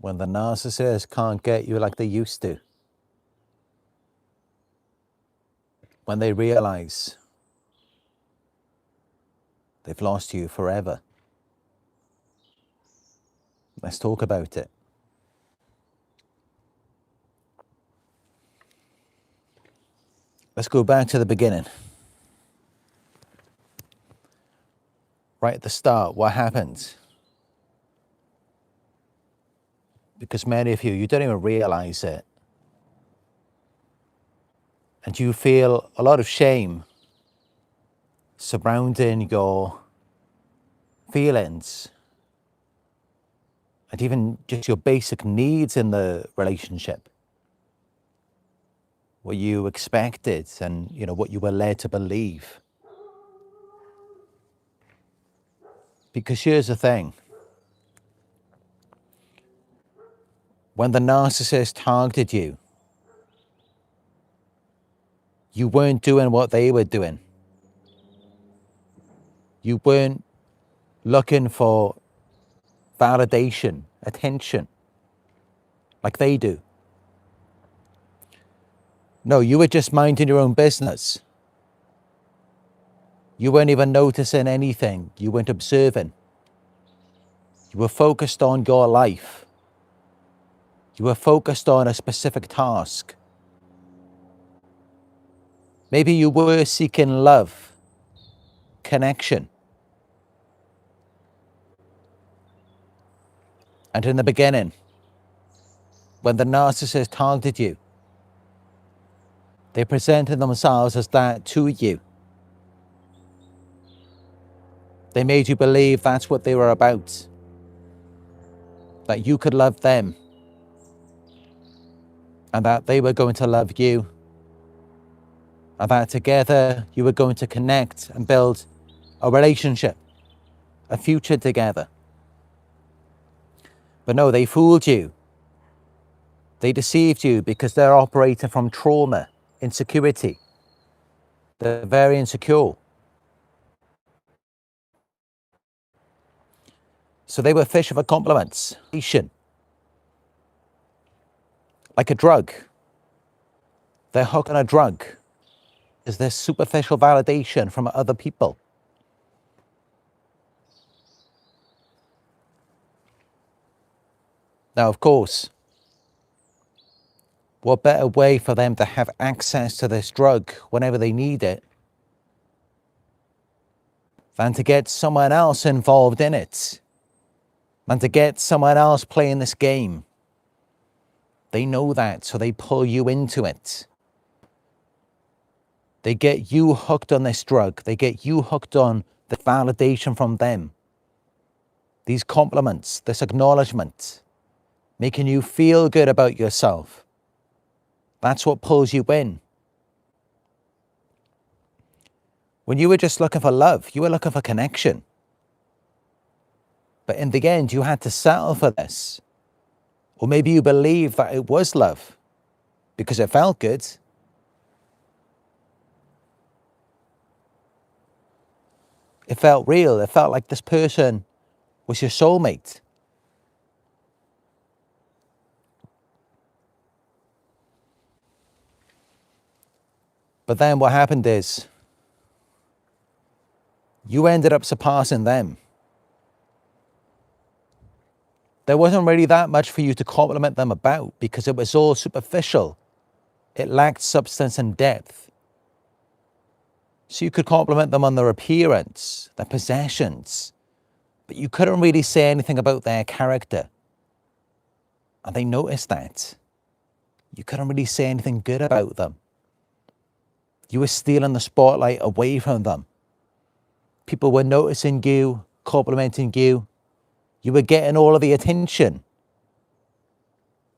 when the narcissist can't get you like they used to. When they realize they've lost you forever. Let's talk about it. Let's go back to the beginning. Right at the start, what happened? Because many of you don't even realize it. And you feel a lot of shame surrounding your feelings and even just your basic needs in the relationship. What you expected and what you were led to believe. Because here's the thing. When the narcissist targeted you, you weren't doing what they were doing. You weren't looking for validation, attention, like they do. No, you were just minding your own business. You weren't even noticing anything. You weren't observing. You were focused on your life. You were focused on a specific task. Maybe you were seeking love, connection. And in the beginning, when the narcissist targeted you, they presented themselves as that to you. They made you believe that's what they were about. That you could love them. And that they were going to love you. And that together you were going to connect and build a relationship, a future together. But no, they fooled you. They deceived you because they're operating from trauma, insecurity. They're very insecure. So they were fishing for compliments. Like a drug. They're hooked on a drug. Is this superficial validation from other people? Now, of course, what better way for them to have access to this drug whenever they need it than to get someone else involved in it, than to get someone else playing this game. They know that, so they pull you into it. They get you hooked on this drug. They get you hooked on the validation from them. These compliments, this acknowledgement, making you feel good about yourself. That's what pulls you in. When you were just looking for love, you were looking for connection. But in the end, you had to settle for this. Or maybe you believed that it was love because it felt good. It felt real. It felt like this person was your soulmate. But then what happened is you ended up surpassing them. There wasn't really that much for you to compliment them about because it was all superficial. It lacked substance and depth. So you could compliment them on their appearance, their possessions, but you couldn't really say anything about their character. And they noticed that. You couldn't really say anything good about them. You were stealing the spotlight away from them. People were noticing you, complimenting you. You were getting all of the attention.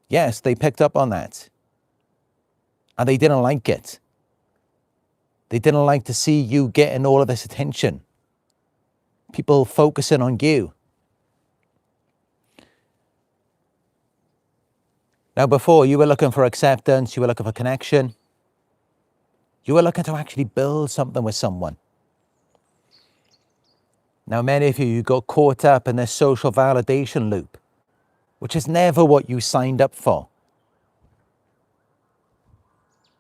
Yes, they picked up on that. And they didn't like it. They didn't like to see you getting all of this attention. People focusing on you. Now before, you were looking for acceptance, you were looking for connection. You were looking to actually build something with someone. Now many of you got caught up in this social validation loop. which is never what you signed up for.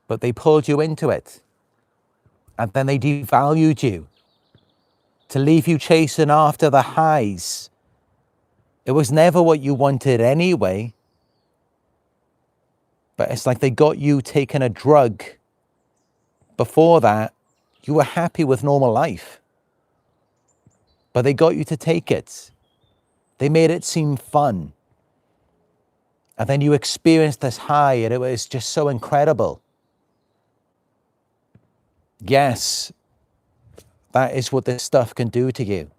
But they pulled you into it. And then they devalued you to leave you chasing after the highs. It was never what you wanted anyway. But it's like they got you taking a drug. Before that, you were happy with normal life. But they got you to take it. They made it seem fun. And then you experienced this high and it was just so incredible. Yes, that is what this stuff can do to you.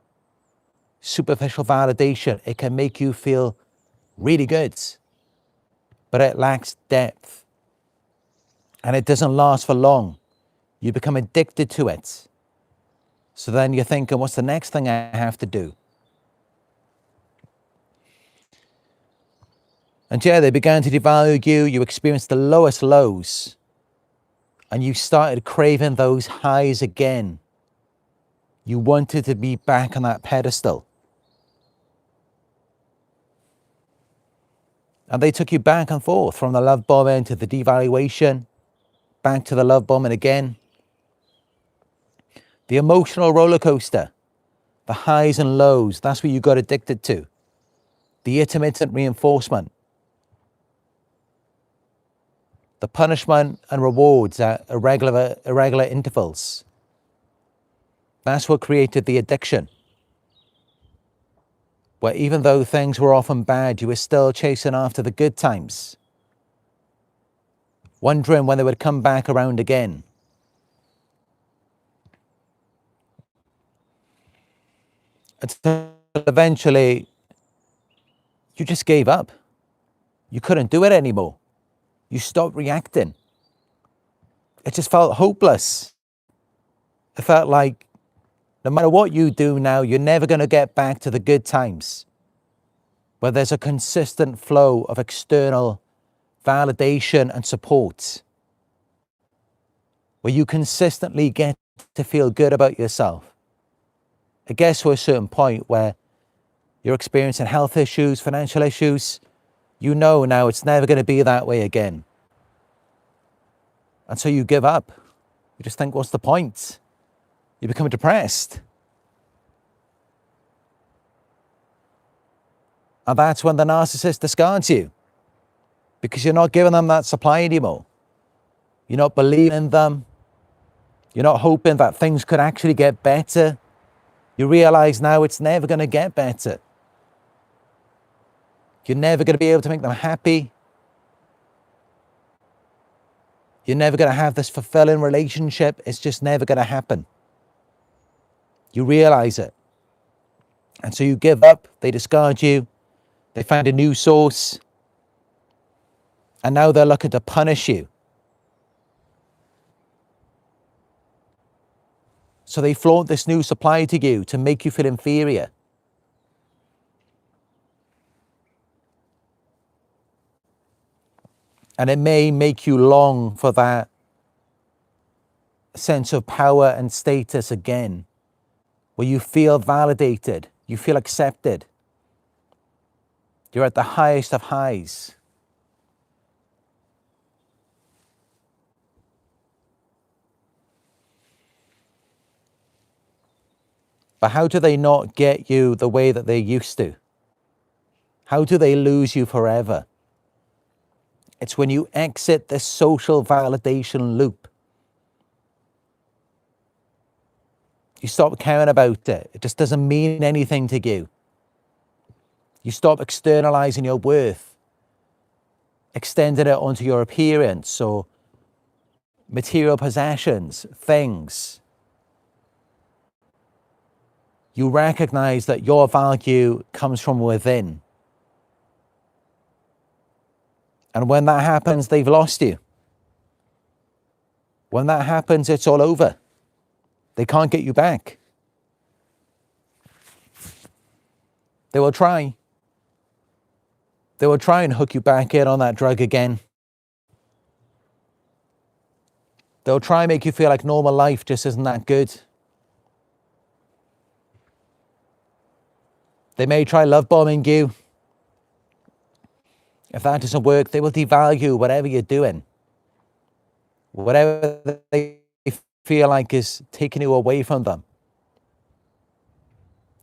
Superficial validation, it can make you feel really good, but it lacks depth. And it doesn't last for long. You become addicted to it. So then you're thinking, what's the next thing I have to do? And yeah, they began to devalue you. You experienced the lowest lows. And you started craving those highs again. You wanted to be back on that pedestal. And they took you back and forth from the love bombing to the devaluation, back to the love bombing again. The emotional roller coaster, the highs and lows, that's what you got addicted to. The intermittent reinforcement. The punishment and rewards at irregular intervals. That's what created the addiction. Where even though things were often bad, you were still chasing after the good times. Wondering when they would come back around again. Until eventually, you just gave up. You couldn't do it anymore. You stopped reacting. It just felt hopeless. It felt like no matter what you do now, you're never going to get back to the good times where there's a consistent flow of external validation and support, where you consistently get to feel good about yourself. It gets to a certain point where you're experiencing health issues, financial issues. You know now it's never going to be that way again. And so you give up. You just think, what's the point? You become depressed. And that's when the narcissist discards you. Because you're not giving them that supply anymore. You're not believing in them. You're not hoping that things could actually get better. You realize now it's never going to get better. You're never going to be able to make them happy. You're never going to have this fulfilling relationship. It's just never going to happen. You realize it. And so you give up. They discard you. They find a new source. And now they're looking to punish you. So they flaunt this new supply to you to make you feel inferior. And it may make you long for that sense of power and status again, where you feel validated, you feel accepted. You're at the highest of highs. But how do they not get you the way that they used to? How do they lose you forever? It's when you exit this social validation loop. You stop caring about it. It just doesn't mean anything to you. You stop externalizing your worth, extending it onto your appearance or material possessions, things. You recognize that your value comes from within. And when that happens, they've lost you. When that happens, it's all over. They can't get you back. They will try. They will try and hook you back in on that drug again. They'll try and make you feel like normal life just isn't that good. They may try love bombing you. If that doesn't work, they will devalue whatever you're doing. Whatever they feel like is taking you away from them.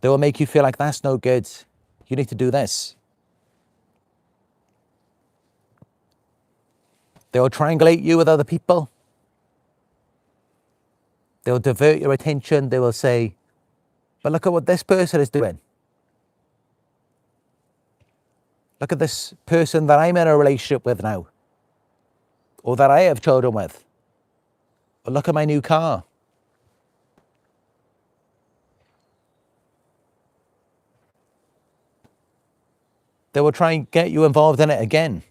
They will make you feel like that's no good. You need to do this. They will triangulate you with other people. They'll divert your attention. They will say, but look at what this person is doing. Look at this person that I'm in a relationship with now, or that I have children with. Or look at my new car. They will try and get you involved in it again,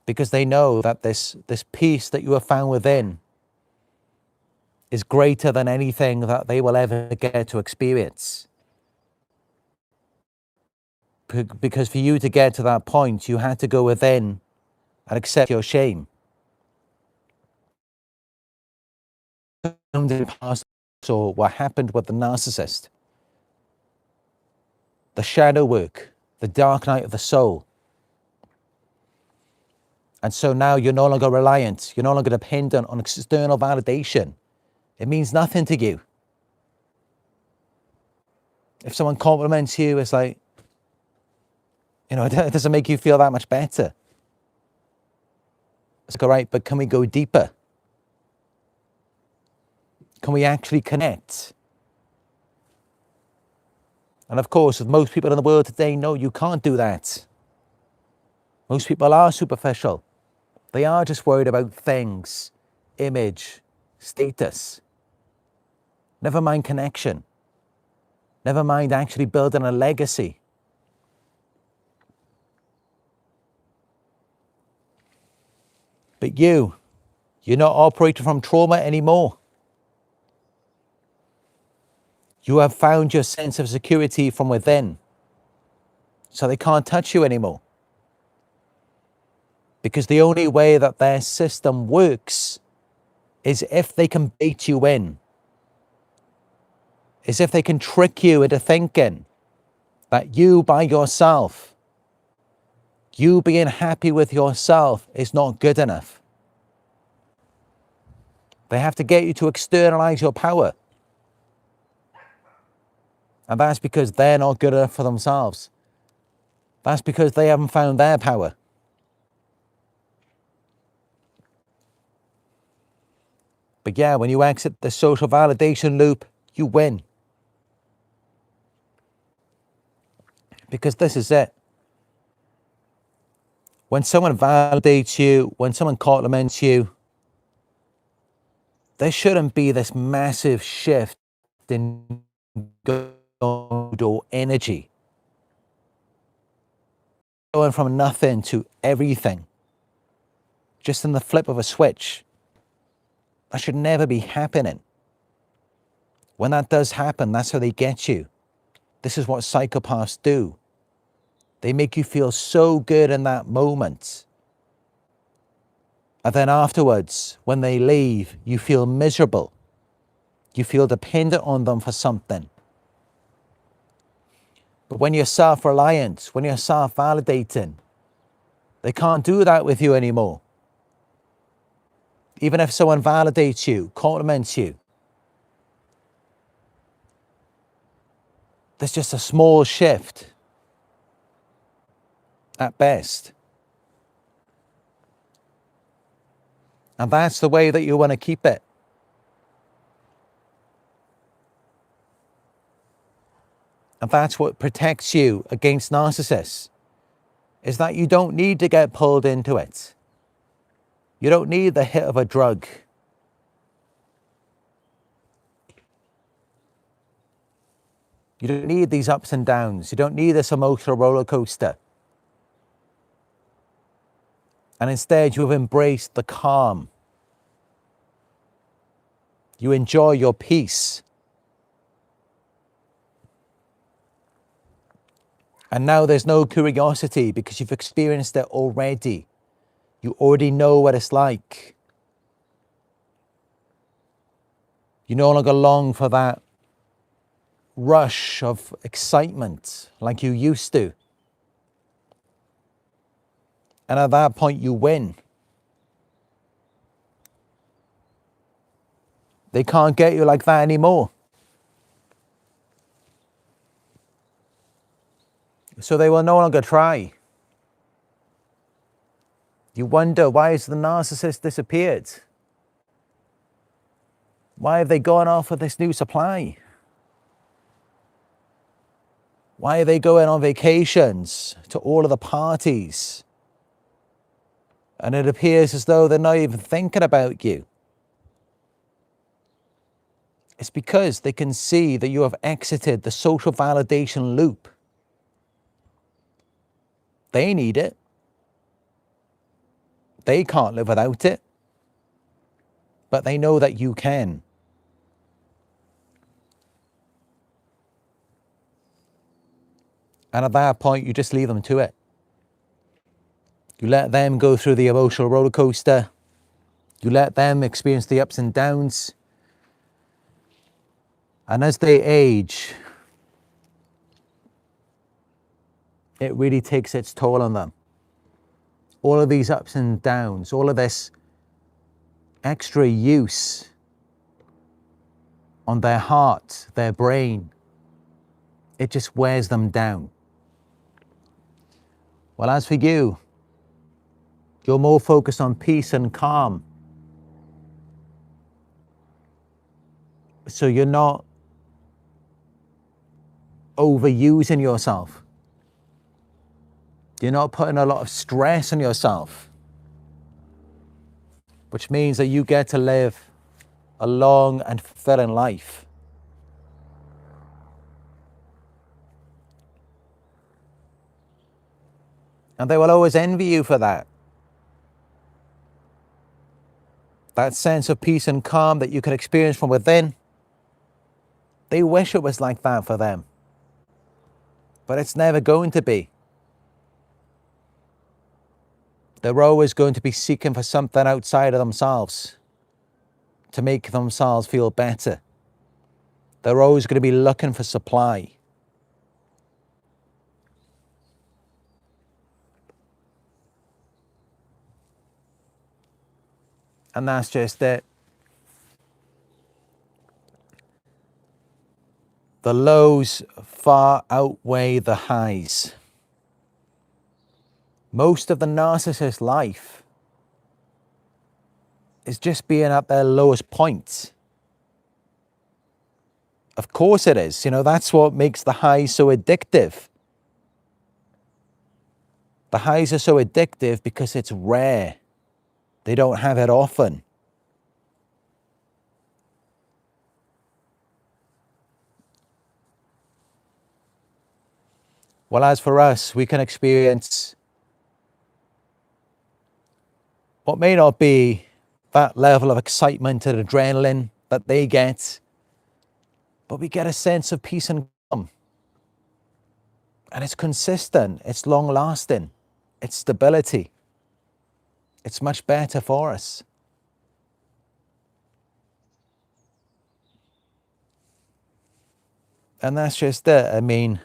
because they know that this peace that you have found within is greater than anything that they will ever get to experience. Because for you to get to that point, you had to go within and accept your shame. So what happened with the narcissist, the shadow work, the dark night of the soul. And so now you're no longer reliant. You're no longer dependent on external validation. It means nothing to you. If someone compliments you, it's like, you know, it doesn't make you feel that much better. It's like, all right, but can we go deeper? Can we actually connect? And of course, with most people in the world today, no, you can't do that. Most people are superficial. They are just worried about things, image, status. Never mind connection. Never mind actually building a legacy. But you're not operating from trauma anymore. You have found your sense of security from within. So they can't touch you anymore. Because the only way that their system works is if they can bait you in. Is if they can trick you into thinking that you by yourself, you being happy with yourself is not good enough. They have to get you to externalize your power. And that's because they're not good enough for themselves. That's because they haven't found their power. But yeah, when you exit the social validation loop, you win. Because this is it. When someone validates you, when someone compliments you, there shouldn't be this massive shift in or energy. Going from nothing to everything, just in the flip of a switch. That should never be happening. When that does happen, that's how they get you. This is what psychopaths do. They make you feel so good in that moment. And then afterwards, when they leave, you feel miserable. You feel dependent on them for something. But when you're self-reliant, when you're self-validating, they can't do that with you anymore. Even if someone validates you, compliments you, there's just a small shift at best. And that's the way that you want to keep it. And that's what protects you against narcissists, is that you don't need to get pulled into it. You don't need the hit of a drug. You don't need these ups and downs. You don't need this emotional roller coaster. And instead, you have embraced the calm. You enjoy your peace. And now there's no curiosity because you've experienced it already. You already know what it's like. You no longer long for that rush of excitement like you used to. And at that point, you win. They can't get you like that anymore. So they will no longer try. You wonder, why has the narcissist disappeared? Why have they gone off with this new supply? Why are they going on vacations to all of the parties? And it appears as though they're not even thinking about you. It's because they can see that you have exited the social validation loop. They need it. They can't live without it. But they know that you can. And at that point, you just leave them to it. You let them go through the emotional roller coaster. You let them experience the ups and downs. And as they age, it really takes its toll on them. All of these ups and downs, all of this extra use on their heart, their brain, it just wears them down. Well, as for you, you're more focused on peace and calm. So you're not overusing yourself. You're not putting a lot of stress on yourself, which means that you get to live a long and fulfilling life. And they will always envy you for that. That sense of peace and calm that you can experience from within. They wish it was like that for them. But it's never going to be. They're always going to be seeking for something outside of themselves to make themselves feel better. They're always going to be looking for supply. And that's just it. The lows far outweigh the highs. Most of the narcissist's life is just being at their lowest point. Of course it is. You know, that's what makes the highs so addictive. The highs are so addictive because it's rare. They don't have it often. Well, as for us, we can experience what may not be that level of excitement and adrenaline that they get, but we get a sense of peace and calm. And it's consistent, it's long lasting, it's stability. It's much better for us. And that's just it. I mean,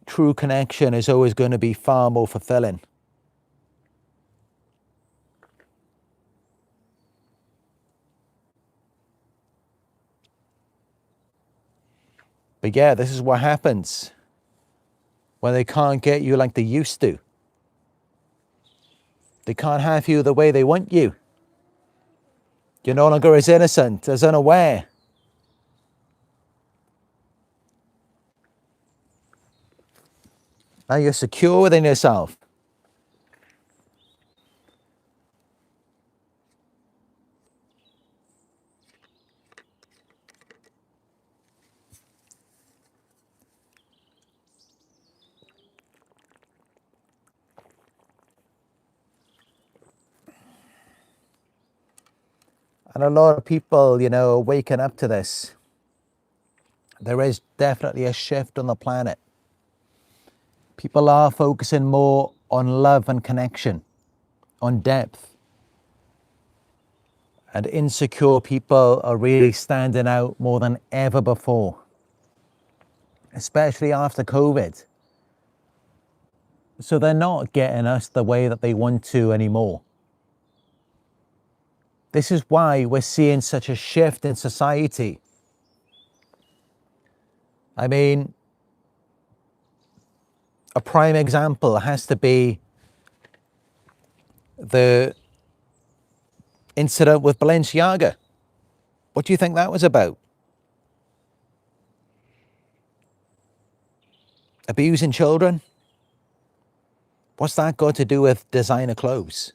true connection is always going to be far more fulfilling. But yeah, this is what happens when they can't get you like they used to. They can't have you the way they want you. You're no longer as innocent, as unaware. Now you're secure within yourself. And a lot of people, you know, are waking up to this. There is definitely a shift on the planet. People are focusing more on love and connection, on depth. And insecure people are really standing out more than ever before, especially after COVID. So they're not getting us the way that they want to anymore. This is why we're seeing such a shift in society. I mean, a prime example has to be the incident with Balenciaga. What do you think that was about? Abusing children? What's that got to do with designer clothes?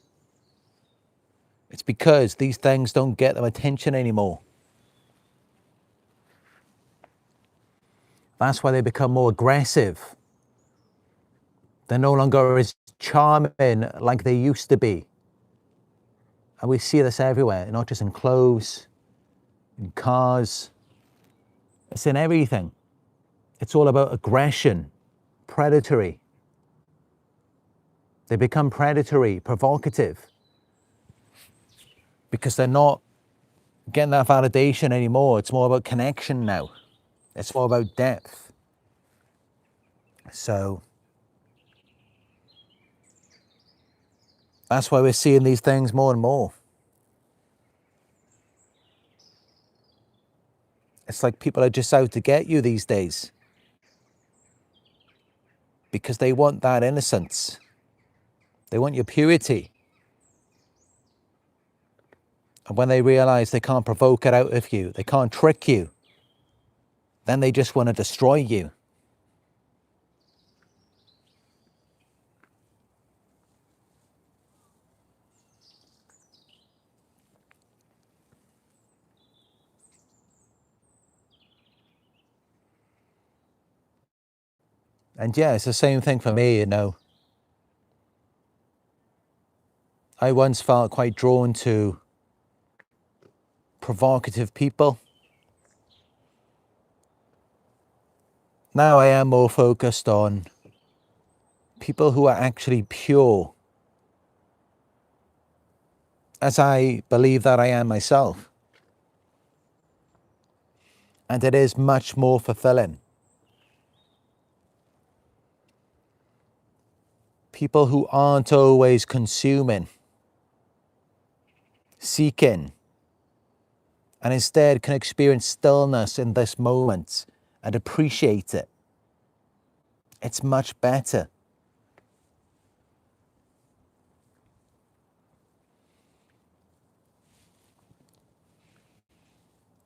It's because these things don't get them attention anymore. That's why they become more aggressive. They're no longer as charming like they used to be. And we see this everywhere, not just in clothes, in cars. It's in everything. It's all about aggression, predatory. They become predatory, provocative, because they're not getting that validation anymore. It's more about connection now. It's more about depth. So that's why we're seeing these things more and more. It's like people are just out to get you these days because they want that innocence. They want your purity. And when they realize they can't provoke it out of you, they can't trick you, then they just want to destroy you. And yeah, it's the same thing for me, you know. I once felt quite drawn to provocative people. Now I am more focused on people who are actually pure, as I believe that I am myself. And it is much more fulfilling. People who aren't always consuming, seeking, and instead can experience stillness in this moment and appreciate it. It's much better.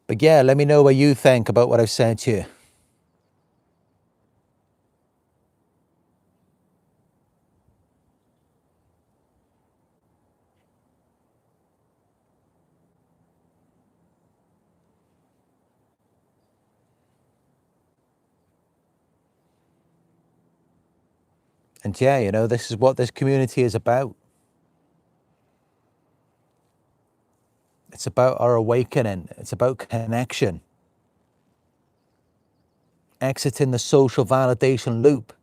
But yeah, let me know what you think about what I've said to you. And yeah, you know, this is what this community is about. It's about our awakening. It's about connection. Exiting the social validation loop.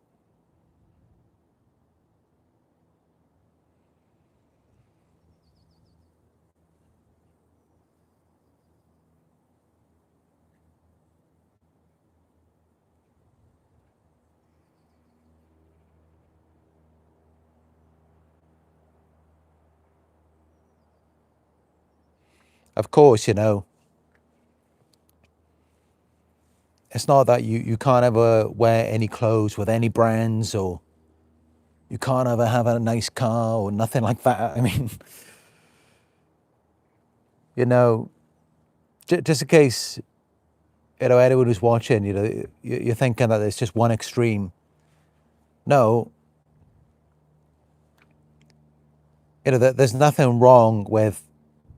Of course, you know, it's not that you can't ever wear any clothes with any brands, or you can't ever have a nice car or nothing like that. I mean, you know, just in case, you know, anyone who's watching, you know, you're thinking that it's just one extreme. No, you know, there's nothing wrong with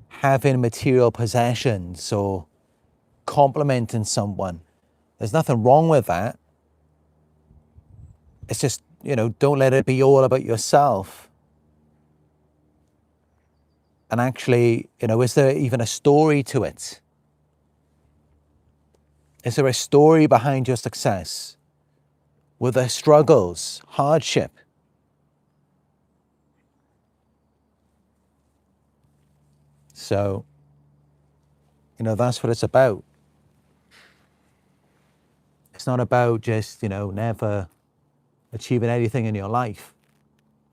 having material possessions or complimenting someone. There's nothing wrong with that. It's just, you know, don't let it be all about yourself. And actually, you know, is there even a story to it? Is there a story behind your success? Were there struggles, hardship? So, you know, that's what it's about. It's not about just, you know, never achieving anything in your life.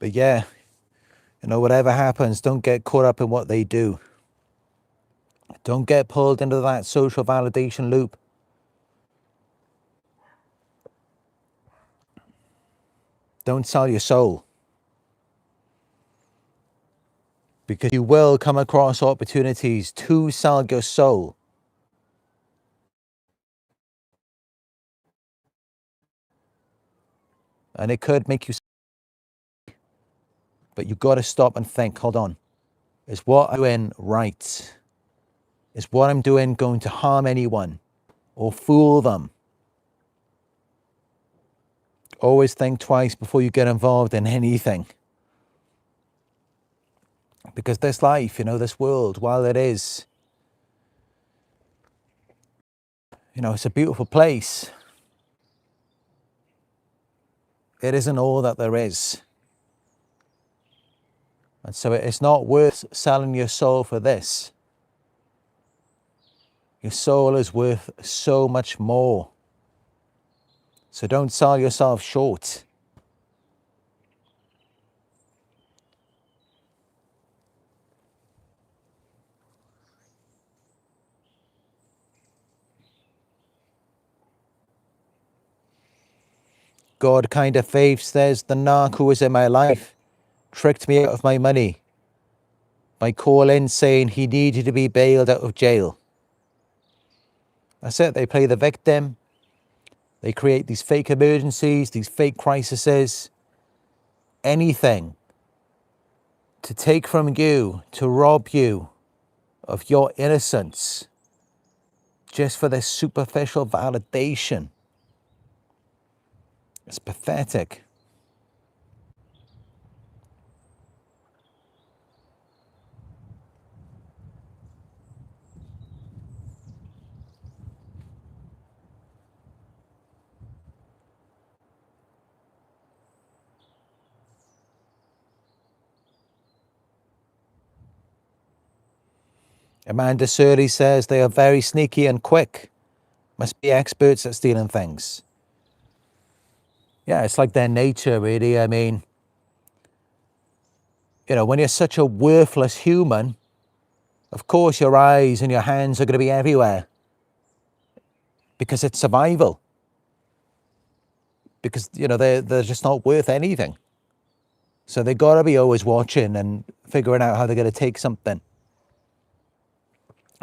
But yeah, whatever happens, don't get caught up in what they do. Don't get pulled into that social validation loop. Don't sell your soul. Because you will come across opportunities to sell your soul. And it could make you, but you've got to stop and think, hold on, is what I'm doing right? Is what I'm doing going to harm anyone or fool them? Always think twice before you get involved in anything. Because this life, this world, while it is, it's a beautiful place, it isn't all that there is. And so it's not worth selling your soul for this. Your soul is worth so much more. So don't sell yourself short. God kind of faith says the narc who was in my life tricked me out of my money by calling saying he needed to be bailed out of jail. That's it. They play the victim. They create these fake emergencies, these fake crises, anything to take from you, to rob you of your innocence, just for this superficial validation. It's pathetic. Amanda Surley says they are very sneaky and quick. Must be experts at stealing things. Yeah, it's like their nature, really. I mean, when you're such a worthless human, of course your eyes and your hands are going to be everywhere. Because it's survival. Because, they're just not worth anything. So they got to be always watching and figuring out how they're going to take something.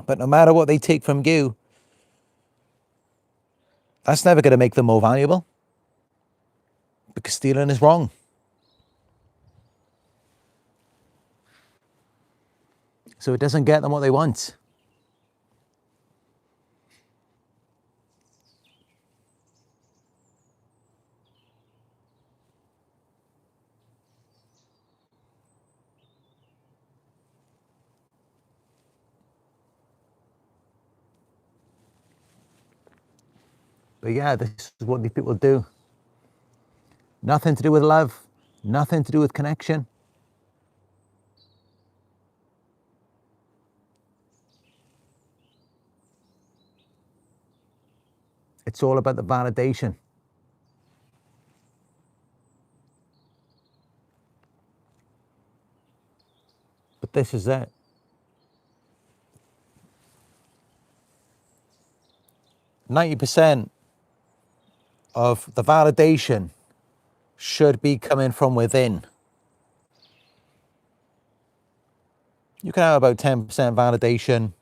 But no matter what they take from you, that's never going to make them more valuable. Because stealing is wrong. So it doesn't get them what they want. But yeah, this is what these people do. Nothing to do with love. Nothing to do with connection. It's all about the validation. But this is it. 90% of the validation should be coming from within. You can have about 10% validation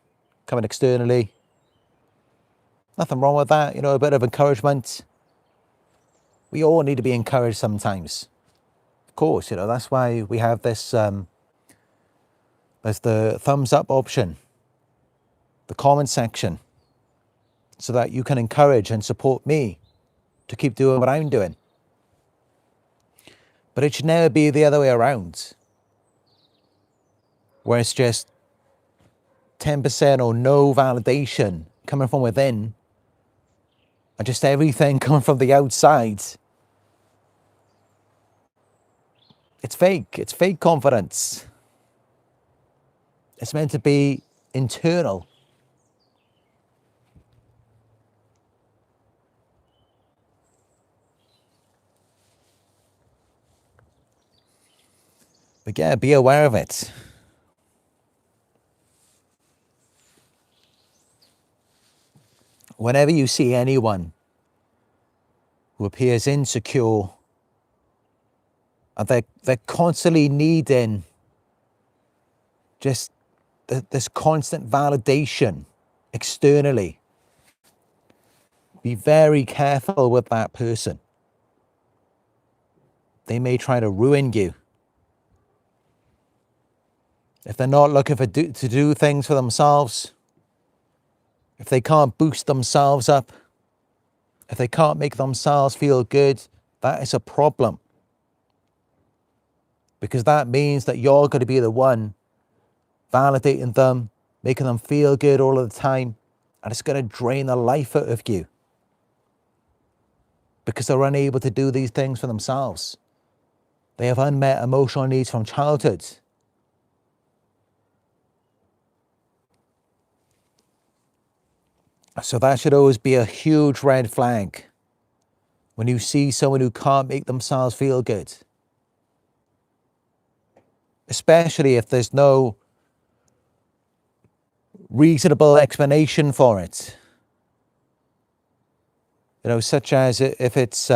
coming externally. Nothing wrong with that, a bit of encouragement. We all need to be encouraged sometimes. Of course, that's why we have this, there's the thumbs up option, the comment section, so that you can encourage and support me to keep doing what I'm doing. But it should never be the other way around, where it's just 10% or no validation coming from within, and just everything coming from the outside. It's fake. It's fake confidence. It's meant to be internal. But yeah, be aware of it. Whenever you see anyone who appears insecure, and they're constantly needing just this constant validation externally, be very careful with that person. They may try to ruin you. If they're not looking to do things for themselves, if they can't boost themselves up, if they can't make themselves feel good, that is a problem. Because that means that you're going to be the one validating them, making them feel good all of the time, and it's going to drain the life out of you. Because they're unable to do these things for themselves. They have unmet emotional needs from childhood. So that should always be a huge red flag when you see someone who can't make themselves feel good. Especially if there's no reasonable explanation for it. You know, such as if it's,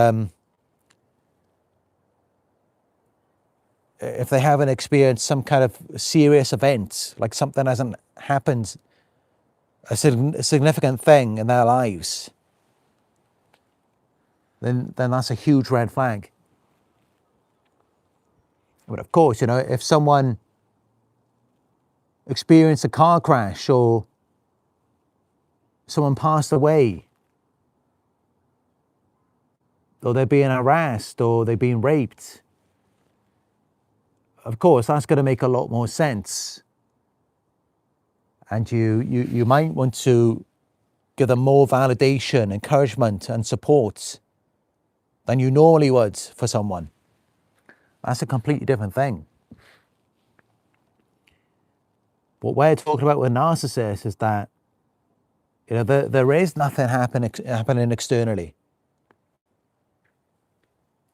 if they haven't experienced some kind of serious event, like something hasn't happened, a significant thing in their lives, then that's a huge red flag. But of course, you know, if someone experienced a car crash or someone passed away, or they're being harassed or they're being raped, of course, that's going to make a lot more sense. And you might want to give them more validation, encouragement, and support than you normally would for someone. That's a completely different thing. What we're talking about with narcissists is that, you know, there is nothing happening externally.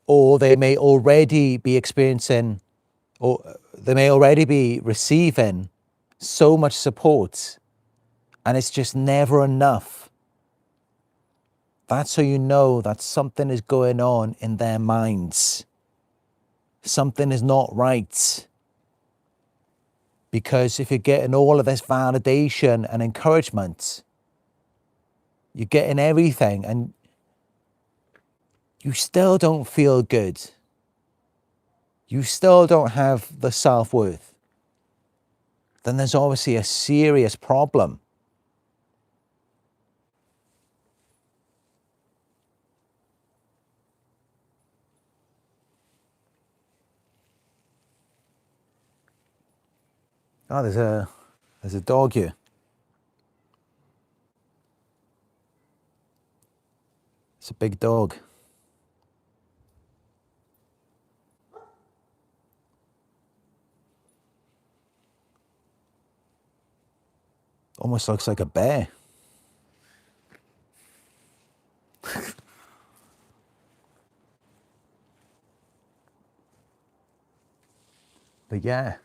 Or they may already be experiencing, or they may already be receiving so much support, and it's just never enough. That's how you know that something is going on in their minds. Something is not right. Because if you're getting all of this validation and encouragement, you're getting everything, and you still don't feel good. You still don't have the self-worth. Then there's obviously a serious problem. Oh, there's a dog here. It's a big dog. Almost looks like a bear. But yeah.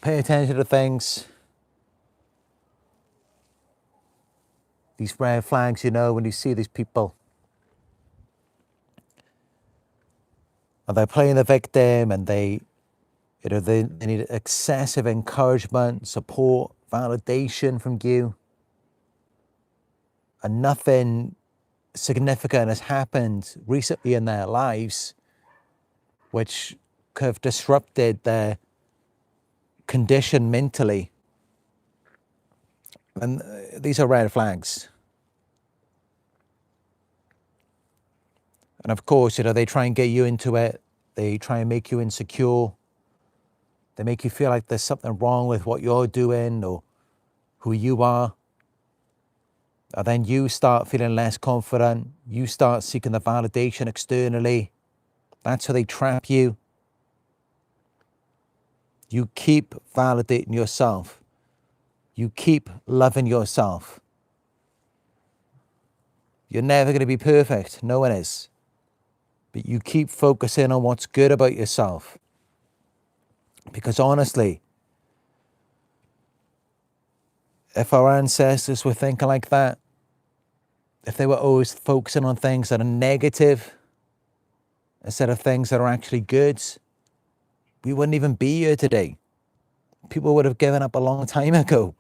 Pay attention to things. These red flags, you know, when you see these people. And they're playing the victim, and they need excessive encouragement, support, validation from you. And nothing significant has happened recently in their lives which could have disrupted their condition mentally. And these are red flags. And of course, you know, they try and get you into it. They try and make you insecure. They make you feel like there's something wrong with what you're doing or who you are. And then you start feeling less confident. You start seeking the validation externally. That's how they trap you. You keep validating yourself. You keep loving yourself. You're never going to be perfect. No one is. But you keep focusing on what's good about yourself. Because honestly, if our ancestors were thinking like that, if they were always focusing on things that are negative instead of things that are actually good, we wouldn't even be here today. People would have given up a long time ago.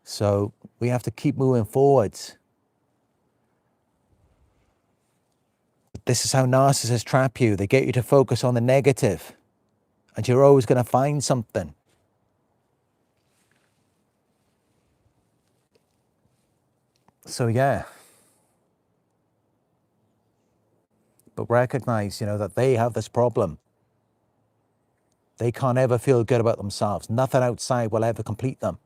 So we have to keep moving forwards. This is how narcissists trap you. They get you to focus on the negative, and you're always going to find something. So yeah. But recognize, that they have this problem. They can't ever feel good about themselves. Nothing outside will ever complete them.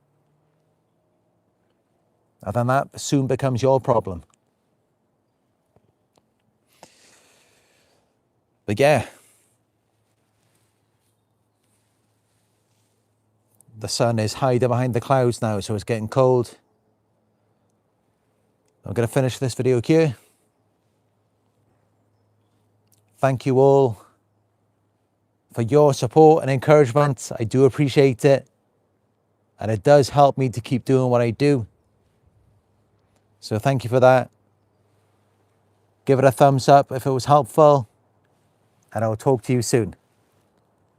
And then that soon becomes your problem. But yeah. The sun is hiding behind the clouds now, so it's getting cold. I'm going to finish this video here. Thank you all for your support and encouragement. I do appreciate it. And it does help me to keep doing what I do. So thank you for that. Give it a thumbs up if it was helpful. And I will talk to you soon.